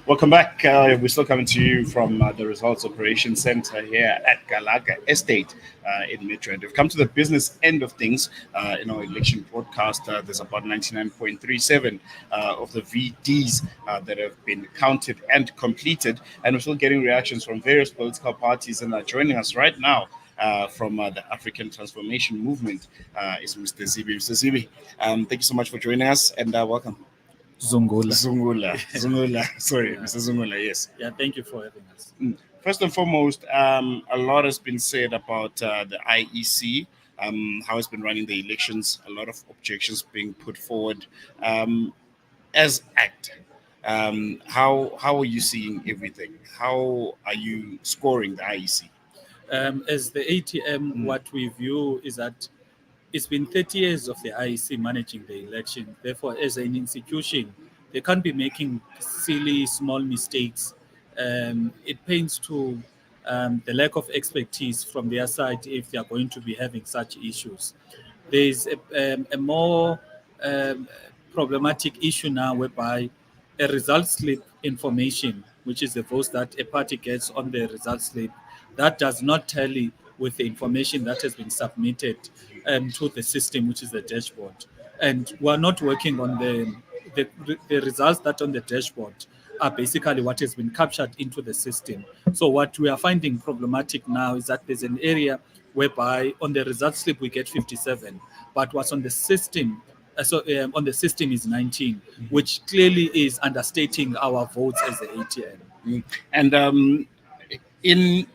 Welcome back. We're still coming to you from the Results Operations Center here at Galaga Estate in Midrand. We've come to the business end of things in our election broadcast. There's about 99.37 of the VDs that have been counted and completed, and we're still getting reactions from various political parties. And joining us right now from the African Transformation Movement is Mr. Zibi. Mr. Zibi, thank you so much for joining us and welcome. Zungula. Zungula. Sorry, Yeah. Mr. Zungula. Yes. Yeah, thank you for having us. First and foremost, a lot has been said about the IEC, how it's been running the elections. A lot of objections being put forward. As ACT, how are you seeing everything? How are you scoring the IEC? As the ATM, what we view is that it's been 30 years of the IEC managing the election. Therefore, as an institution, they can't be making silly, small mistakes. It pains to the lack of expertise from their side if they are going to be having such issues. There's a more um, problematic issue now whereby a result slip information, which is the votes that a party gets on the result slip, that does not tally with the information that has been submitted to the system, which is the dashboard. And we're not working on the results that on the dashboard are basically what has been captured into the system. So what we are finding problematic now is that there's an area whereby on the result slip we get 57, but what's on the system on the system is 19, which clearly is understating our votes as the ATM. And in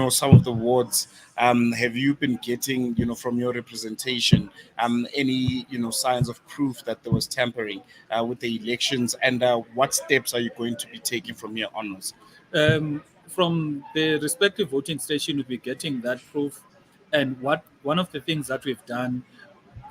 some of the wards, have you been getting from your representation any signs of proof that there was tampering with the elections, and what steps are you going to be taking from here onwards? From the respective voting station, we'll be getting that proof. And one of the things that we've done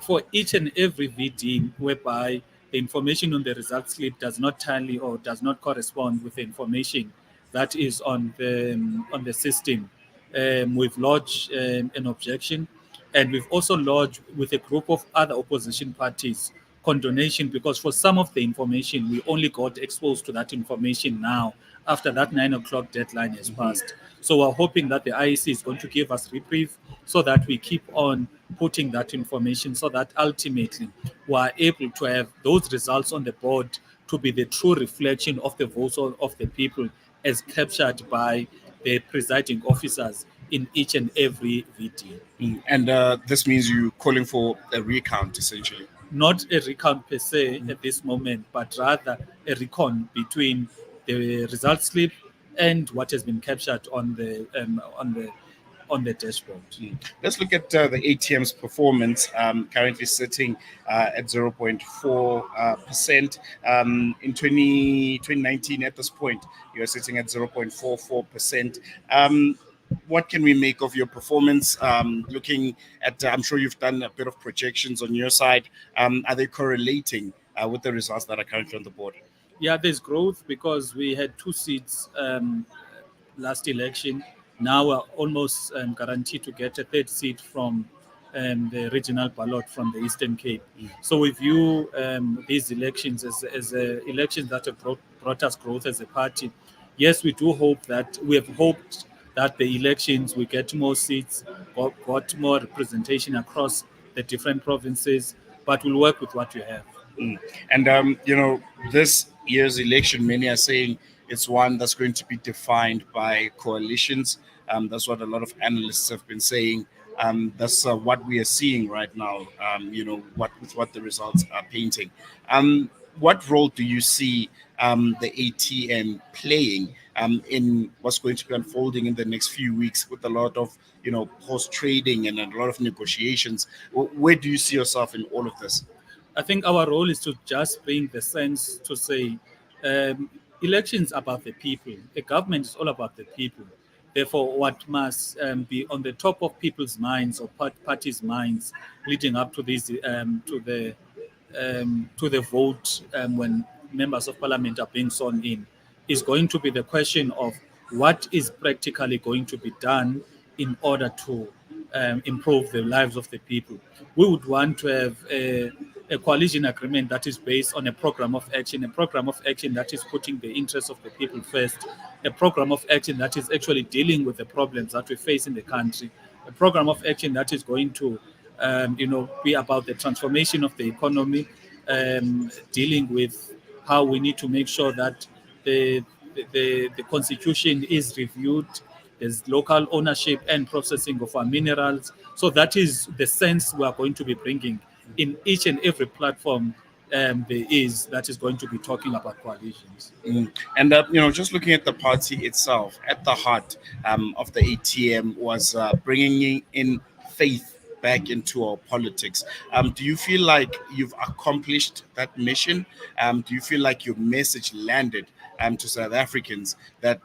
for each and every VD whereby the information on the result slip does not tally or does not correspond with the information that is on the system. We've lodged an objection, and we've also lodged with a group of other opposition parties condonation, because for some of the information we only got exposed to that information now after that 9 o'clock deadline has passed. So we're hoping that the IEC is going to give us reprieve so that we keep on putting that information, so that ultimately we are able to have those results on the board to be the true reflection of the votes of the people as captured by the presiding officers in each and every VD. And this means you calling for a recount, essentially. Not a recount per se at this moment, but rather a recon between the result slip and what has been captured on the dashboard. Let's look at the ATM's performance, currently sitting at 0.4%. In 2019, at this point, you're sitting at 0.44%. What can we make of your performance? Looking at, I'm sure you've done a bit of projections on your side. Are they correlating with the results that are currently on the board? Yeah, there's growth because we had 2 seats last election. Now we're almost guaranteed to get a 3rd seat from the regional ballot from the Eastern Cape. So we view these elections as elections that have brought us growth as a party. Yes, we do hope that we have hoped that the elections we get more seats, got more representation across the different provinces, but we'll work with what we have. And this year's election, many are saying it's one that's going to be defined by coalitions. That's what a lot of analysts have been saying. That's what we are seeing right now. What the results are painting. What role do you see the ATM playing in what's going to be unfolding in the next few weeks with a lot of post trading and a lot of negotiations? Where do you see yourself in all of this? I think our role is to just bring the sense to say elections about the people. A government is all about the people. Therefore, what must be on the top of people's minds or parties' minds leading up to this to the vote when members of parliament are being sworn in is going to be the question of what is practically going to be done in order to improve the lives of the people. We would want to have a coalition agreement that is based on a program of action that is putting the interests of the people first, a program of action that is actually dealing with the problems that we face in the country, a program of action that is going to, be about the transformation of the economy, dealing with how we need to make sure that the the constitution is reviewed. There's local ownership and processing of our minerals. So that is the sense we are going to be bringing in each and every platform there is that is going to be talking about coalitions. Mm. And just looking at the party itself, at the heart of the ATM was bringing in faith back into our politics. Do you feel like you've accomplished that mission? Do you feel like your message landed to South Africans that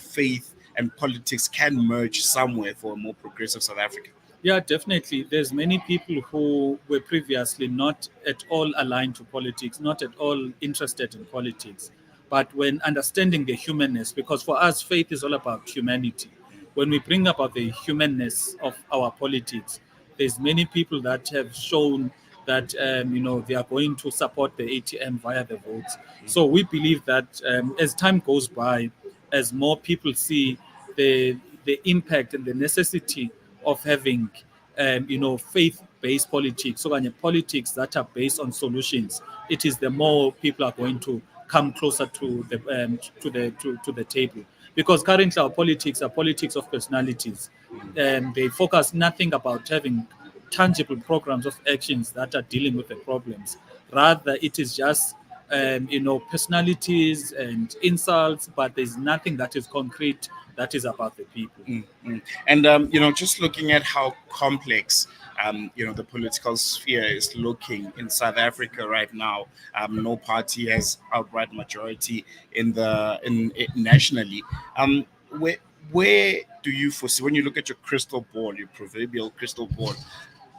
faith and politics can merge somewhere for a more progressive South Africa? Yeah, definitely. There's many people who were previously not at all aligned to politics, not at all interested in politics. But when understanding the humanness, because for us, faith is all about humanity. When we bring about the humanness of our politics, there's many people that have shown that they are going to support the ATM via the votes. So we believe that as time goes by, as more people see the impact and the necessity of having faith-based politics, so politics that are based on solutions, it is the more people are going to come closer to the table. Because currently our politics are politics of personalities, and they focus nothing about having tangible programs of actions that are dealing with the problems. Rather, it is just personalities and insults, but there's nothing that is concrete that is about the people. Mm, mm. And just looking at how complex the political sphere is looking in South Africa right now. No party has outright majority nationally. Where where do you foresee, when you look at your crystal ball, your proverbial crystal ball,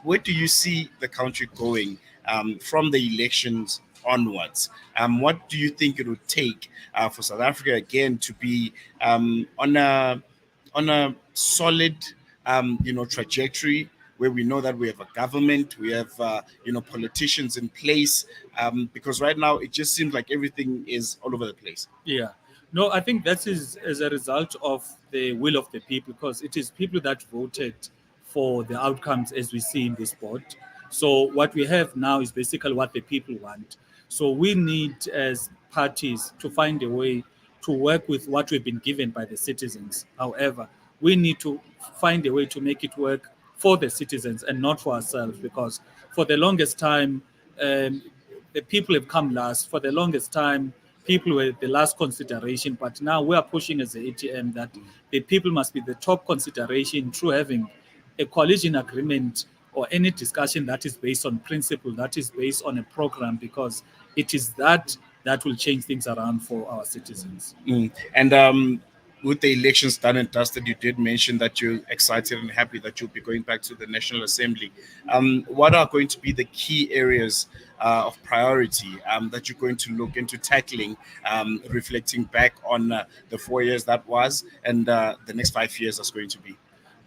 where do you see the country going from the elections onwards? What do you think it would take for South Africa again to be on a solid trajectory, where we know that we have a government, we have politicians in place, because right now it just seems like everything is all over the place. Yeah. No, I think that is as a result of the will of the people, because it is people that voted for the outcomes as we see in this board. So what we have now is basically what the people want. So we need as parties to find a way to work with what we've been given by the citizens. However, we need to find a way to make it work for the citizens and not for ourselves, because for the longest time, um, the people have come last. For the longest time, people were the last consideration, but now we are pushing as the ATM that the people must be the top consideration through having a coalition agreement or any discussion that is based on principle, that is based on a program, because it is that will change things around for our citizens. And with the elections done and dusted, you did mention that you're excited and happy that you'll be going back to the National Assembly. What are going to be the key areas of priority that you're going to look into tackling, reflecting back on the 4 years that was, and the next 5 years that's going to be?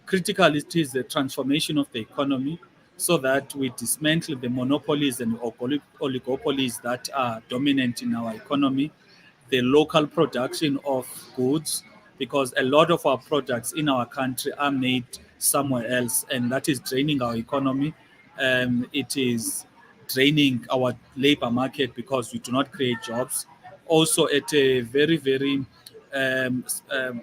Critical it is the transformation of the economy, so that we dismantle the monopolies and oligopolies that are dominant in our economy, the local production of goods, because a lot of our products in our country are made somewhere else, and that is draining our economy. It is draining our labor market because we do not create jobs. Also, at a very, very um, s- um,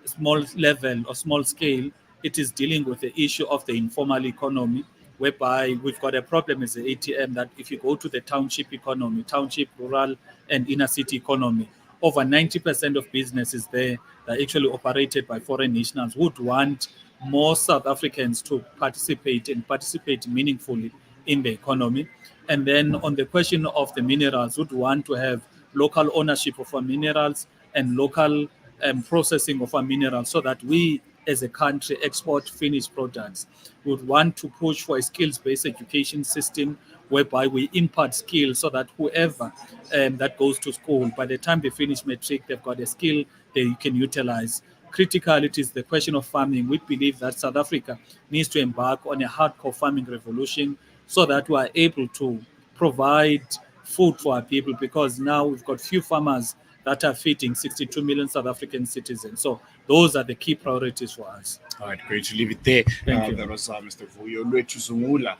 small level or small scale, it is dealing with the issue of the informal economy, whereby we've got a problem as the ATM that if you go to the township economy, township, rural, and inner city economy, over 90% of businesses there that are actually operated by foreign nationals would want more South Africans to participate and participate meaningfully in the economy. And then on the question of the minerals, would want to have local ownership of our minerals and local processing of our minerals, so that we as a country export finished products. We would want to push for a skills-based education system whereby we impart skills, so that whoever that goes to school, by the time they finish matric, they've got a skill they can utilize. Critical, it is the question of farming. We believe that South Africa needs to embark on a hardcore farming revolution, so that we are able to provide food for our people, because now we've got few farmers that are feeding 62 million South African citizens. So those are the key priorities for us. All right, great to leave it there. Thank you. That was Mr. Vuyolwethu Zungula,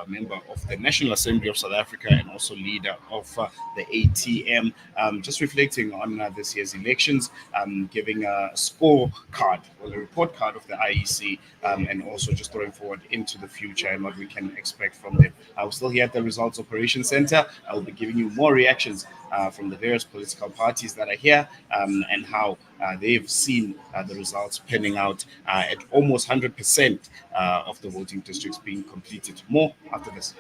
member of the National Assembly of South Africa and also leader of the ATM, just reflecting on this year's elections, giving a scorecard, well, a report card of the IEC, and also just throwing forward into the future and what we can expect from them. We're still here at the Results Operations Center. I will be giving you more reactions from the various political parties that are here, and how they've seen the results panning out at almost 100% of the voting districts being completed. More after this.